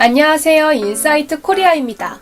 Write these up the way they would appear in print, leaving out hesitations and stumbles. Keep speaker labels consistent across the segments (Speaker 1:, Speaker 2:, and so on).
Speaker 1: 안녕하세요. 인사이트 코리아입니다.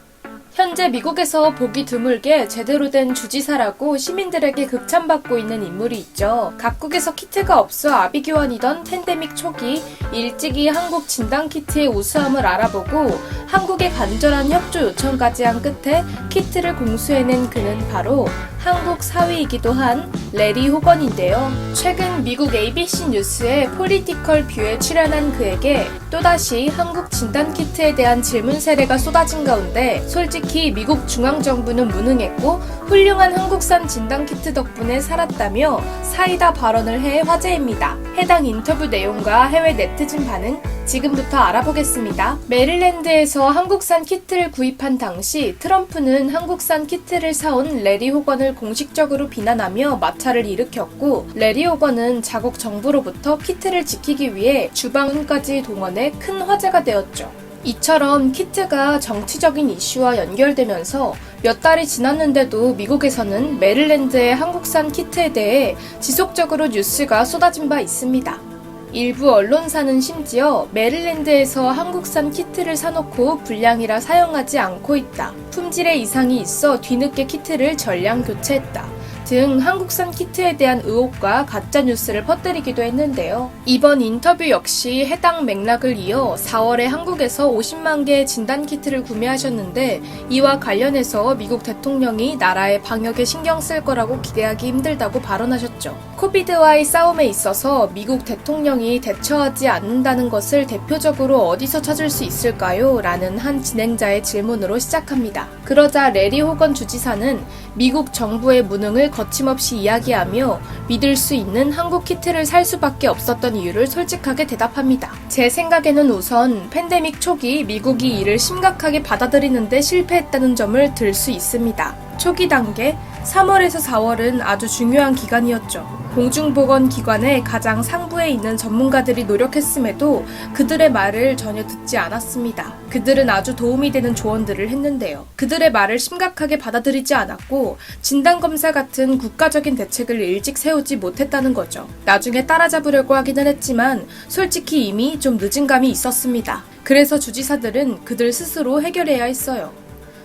Speaker 1: 현재 미국에서 보기 드물게 제대로 된 주지사라고 시민들에게 극찬받고 있는 인물이 있죠. 각국에서 키트가 없어 아비규환이던 팬데믹 초기 일찍이 한국 진단키트의 우수함을 알아보고 한국에 간절한 협조 요청까지 한 끝에 키트를 공수해낸 그는 바로 한국 사위이기도 한 레리 호건인데요. 최근 미국 ABC 뉴스의 폴리티컬 뷰에 출연한 그에게 또다시 한국 진단키트에 대한 질문 세례가 쏟아진 가운데 솔직히 미국 중앙정부는 무능했고 훌륭한 한국산 진단키트 덕분에 살았다며 사이다 발언을 해 화제입니다. 해당 인터뷰 내용과 해외 네티즌 반응 지금부터 알아보겠습니다. 메릴랜드에서 한국산 키트를 구입한 당시 트럼프는 한국산 키트를 사온 레리 호건을 공식적으로 비난하며 마찰을 일으켰고 레리 호건은 자국 정부로부터 키트를 지키기 위해 주방까지 동원해 큰 화제가 되었죠. 이처럼 키트가 정치적인 이슈와 연결되면서 몇 달이 지났는데도 미국에서는 메릴랜드의 한국산 키트에 대해 지속적으로 뉴스가 쏟아진 바 있습니다. 일부 언론사는 심지어 메릴랜드에서 한국산 키트를 사놓고 불량이라 사용하지 않고 있다. 품질에 이상이 있어 뒤늦게 키트를 전량 교체했다. 등 한국산 키트에 대한 의혹과 가짜뉴스를 퍼뜨리기도 했는데요. 이번 인터뷰 역시 해당 맥락을 이어 4월에 한국에서 50만 개의 진단키트를 구매하셨는데 이와 관련해서 미국 대통령이 나라의 방역에 신경 쓸 거라고 기대하기 힘들다고 발언하셨죠. 코비드와의 싸움에 있어서 미국 대통령이 대처하지 않는다는 것을 대표적으로 어디서 찾을 수 있을까요? 라는 한 진행자의 질문으로 시작합니다. 그러자 레리 호건 주지사는 미국 정부의 무능을 거침없이 이야기하며 믿을 수 있는 한국 키트를 살 수밖에 없었던 이유를 솔직하게 대답합니다. 제 생각에는 우선 팬데믹 초기 미국이 이를 심각하게 받아들이는데 실패했다는 점을 들 수 있습니다. 초기 단계 3월에서 4월은 아주 중요한 기간이었죠. 공중보건기관의 가장 상부에 있는 전문가들이 노력했음에도 그들의 말을 전혀 듣지 않았습니다. 그들은 아주 도움이 되는 조언들을 했는데요. 그들의 말을 심각하게 받아들이지 않았고 진단검사 같은 국가적인 대책을 일찍 세우지 못했다는 거죠. 나중에 따라잡으려고 하기는 했지만 솔직히 이미 좀 늦은 감이 있었습니다. 그래서 주지사들은 그들 스스로 해결해야 했어요.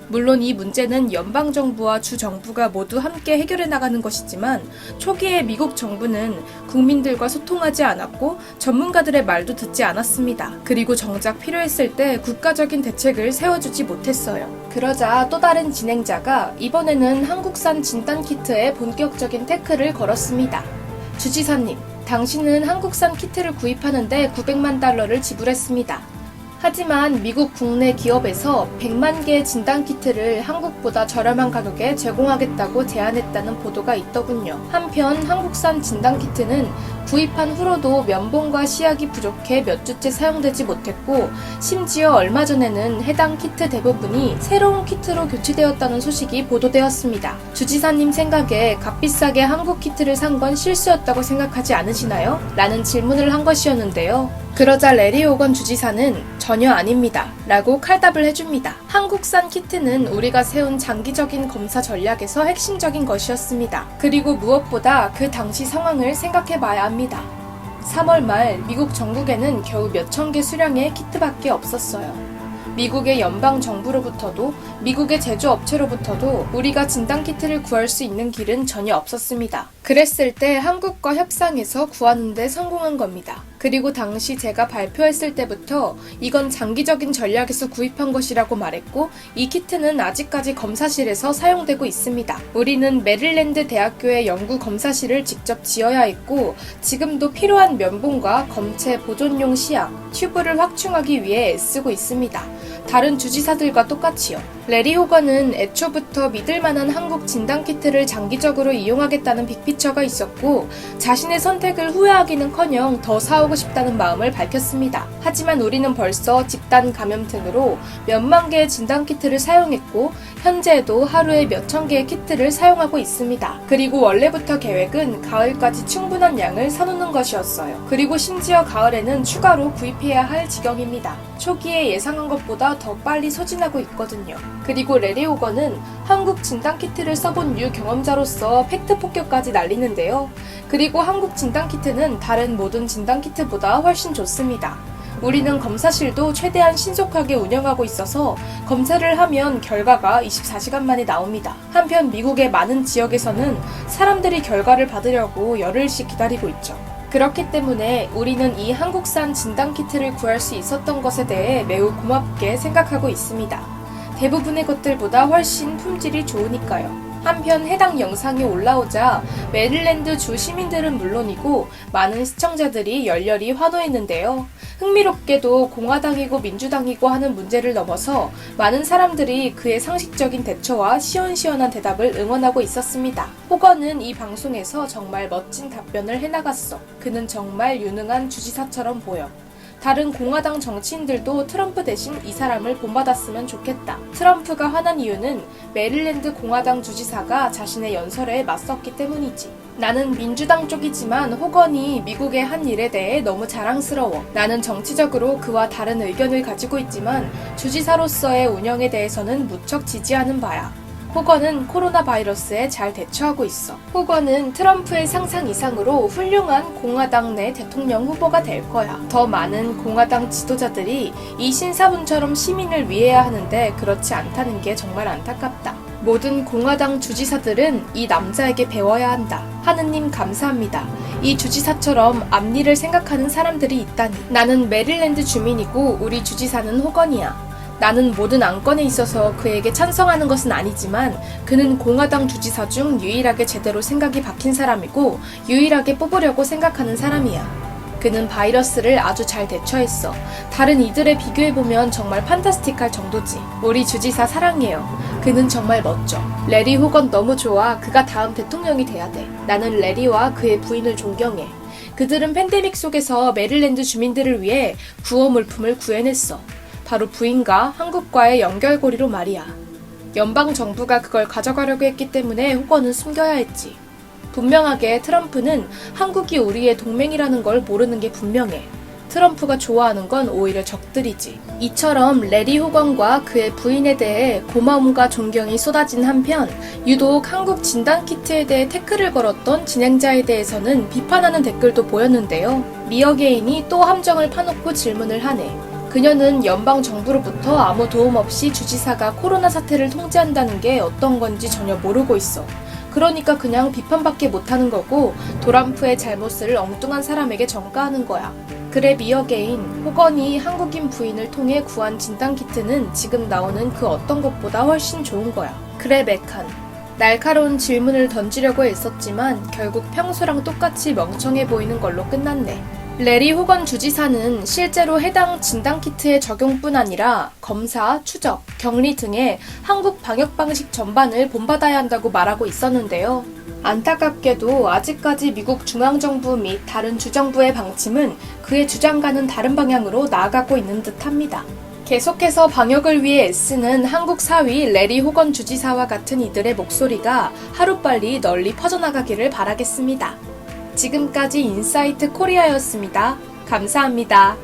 Speaker 1: 물론 이 문제는 연방정부와 주정부가 모두 함께 해결해 나가는 것이지만 초기에 미국 정부는 국민들과 소통하지 않았고 전문가들의 말도 듣지 않았습니다. 그리고 정작 필요했을 때 국가적인 대책을 세워주지 못했어요. 그러자 또 다른 진행자가 이번에는 한국산 진단키트에 본격적인 태클을 걸었습니다. 주지사님, 당신은 한국산 키트를 구입하는데 900만 달러를 지불했습니다. 하지만 미국 국내 기업에서 100만 개의 진단키트를 한국보다 저렴한 가격에 제공하겠다고 제안했다는 보도가 있더군요. 한편 한국산 진단키트는 구입한 후로도 면봉과 시약이 부족해 몇 주째 사용되지 못했고 심지어 얼마 전에는 해당 키트 대부분이 새로운 키트로 교체되었다는 소식이 보도되었습니다. 주지사님 생각에 값비싸게 한국 키트를 산 건 실수였다고 생각하지 않으시나요? 라는 질문을 한 것이었는데요. 그러자 레리 호건 주지사는 전혀 아닙니다. 라고 칼답을 해줍니다. 한국산 키트는 우리가 세운 장기적인 검사 전략에서 핵심적인 것이었습니다. 그리고 무엇보다 그 당시 상황을 생각해봐야 합니다. 3월 말 미국 전국에는 겨우 몇천 개 수량의 키트밖에 없었어요. 미국의 연방정부로부터도 미국의 제조업체로부터도 우리가 진단키트를 구할 수 있는 길은 전혀 없었습니다. 그랬을 때 한국과 협상해서 구하는데 성공한 겁니다. 그리고 당시 제가 발표했을 때부터 이건 장기적인 전략에서 구입한 것이라고 말했고 이 키트는 아직까지 검사실에서 사용되고 있습니다. 우리는 메릴랜드 대학교의 연구 검사실을 직접 지어야 했고 지금도 필요한 면봉과 검체 보존용 시약, 튜브를 확충하기 위해 애쓰고 있습니다. 다른 주지사들과 똑같이요. 레리 호건은 애초부터 믿을만한 한국 진단키트를 장기적으로 이용하겠다는 빅피처가 있었고 자신의 선택을 후회하기는커녕 더 사오고 싶다는 마음을 밝혔습니다. 하지만 우리는 벌써 집단 감염증으로 몇만 개의 진단키트를 사용했고 현재에도 하루에 몇천 개의 키트를 사용하고 있습니다. 그리고 원래부터 계획은 가을까지 충분한 양을 사놓는 것이었어요. 그리고 심지어 가을에는 추가로 구입해야 할 지경입니다. 초기에 예상한 것보다 더 빨리 소진하고 있거든요. 그리고 레리 호건은 한국 진단키트를 써본 유경험자로서 팩트 폭격까지 날리는데요. 그리고 한국 진단키트는 다른 모든 진단키트보다 훨씬 좋습니다. 우리는 검사실도 최대한 신속하게 운영하고 있어서 검사를 하면 결과가 24시간 만에 나옵니다. 한편 미국의 많은 지역에서는 사람들이 결과를 받으려고 열흘씩 기다리고 있죠. 그렇기 때문에 우리는 이 한국산 진단키트를 구할 수 있었던 것에 대해 매우 고맙게 생각하고 있습니다. 대부분의 것들보다 훨씬 품질이 좋으니까요. 한편 해당 영상이 올라오자 메릴랜드 주 시민들은 물론이고 많은 시청자들이 열렬히 환호했는데요. 흥미롭게도 공화당이고 민주당이고 하는 문제를 넘어서 많은 사람들이 그의 상식적인 대처와 시원시원한 대답을 응원하고 있었습니다. 호건은 이 방송에서 정말 멋진 답변을 해나갔어. 그는 정말 유능한 주지사처럼 보여. 다른 공화당 정치인들도 트럼프 대신 이 사람을 본받았으면 좋겠다. 트럼프가 화난 이유는 메릴랜드 공화당 주지사가 자신의 연설에 맞섰기 때문이지. 나는 민주당 쪽이지만 호건이 미국의 한 일에 대해 너무 자랑스러워. 나는 정치적으로 그와 다른 의견을 가지고 있지만 주지사로서의 운영에 대해서는 무척 지지하는 바야. 호건은 코로나 바이러스에 잘 대처하고 있어. 호건은 트럼프의 상상 이상으로 훌륭한 공화당 내 대통령 후보가 될 거야. 더 많은 공화당 지도자들이 이 신사분처럼 시민을 위해야 하는데 그렇지 않다는 게 정말 안타깝다. 모든 공화당 주지사들은 이 남자에게 배워야 한다. 하느님 감사합니다. 이 주지사처럼 앞일을 생각하는 사람들이 있다니. 나는 메릴랜드 주민이고 우리 주지사는 호건이야. 나는 모든 안건에 있어서 그에게 찬성하는 것은 아니지만 그는 공화당 주지사 중 유일하게 제대로 생각이 박힌 사람이고 유일하게 뽑으려고 생각하는 사람이야. 그는 바이러스를 아주 잘 대처했어. 다른 이들에 비교해보면 정말 판타스틱할 정도지. 우리 주지사 사랑해요. 그는 정말 멋져. 레리 호건 너무 좋아. 그가 다음 대통령이 돼야 돼. 나는 레리와 그의 부인을 존경해. 그들은 팬데믹 속에서 메릴랜드 주민들을 위해 구호 물품을 구해냈어. 바로 부인과 한국과의 연결고리로 말이야. 연방 정부가 그걸 가져가려고 했기 때문에 호건은 숨겨야 했지. 분명하게 트럼프는 한국이 우리의 동맹이라는 걸 모르는 게 분명해. 트럼프가 좋아하는 건 오히려 적들이지. 이처럼 레리 호건과 그의 부인에 대해 고마움과 존경이 쏟아진 한편 유독 한국 진단키트에 대해 태클을 걸었던 진행자에 대해서는 비판하는 댓글도 보였는데요. 미어게인이 또 함정을 파놓고 질문을 하네. 그녀는 연방 정부로부터 아무 도움 없이 주지사가 코로나 사태를 통제한다는 게 어떤 건지 전혀 모르고 있어. 그러니까 그냥 비판밖에 못하는 거고 도람프의 잘못을 엉뚱한 사람에게 전가하는 거야. 그래 미어게인, 호건이 한국인 부인을 통해 구한 진단키트는 지금 나오는 그 어떤 것보다 훨씬 좋은 거야. 그래 메칸. 날카로운 질문을 던지려고 했었지만 결국 평소랑 똑같이 멍청해 보이는 걸로 끝났네. 레리 호건 주지사는 실제로 해당 진단키트의 적용뿐 아니라 검사, 추적, 격리 등의 한국 방역 방식 전반을 본받아야 한다고 말하고 있었는데요. 안타깝게도 아직까지 미국 중앙정부 및 다른 주정부의 방침은 그의 주장과는 다른 방향으로 나아가고 있는 듯합니다. 계속해서 방역을 위해 애쓰는 한국 사위 레리 호건 주지사와 같은 이들의 목소리가 하루빨리 널리 퍼져나가기를 바라겠습니다. 지금까지 인사이트 코리아였습니다. 감사합니다.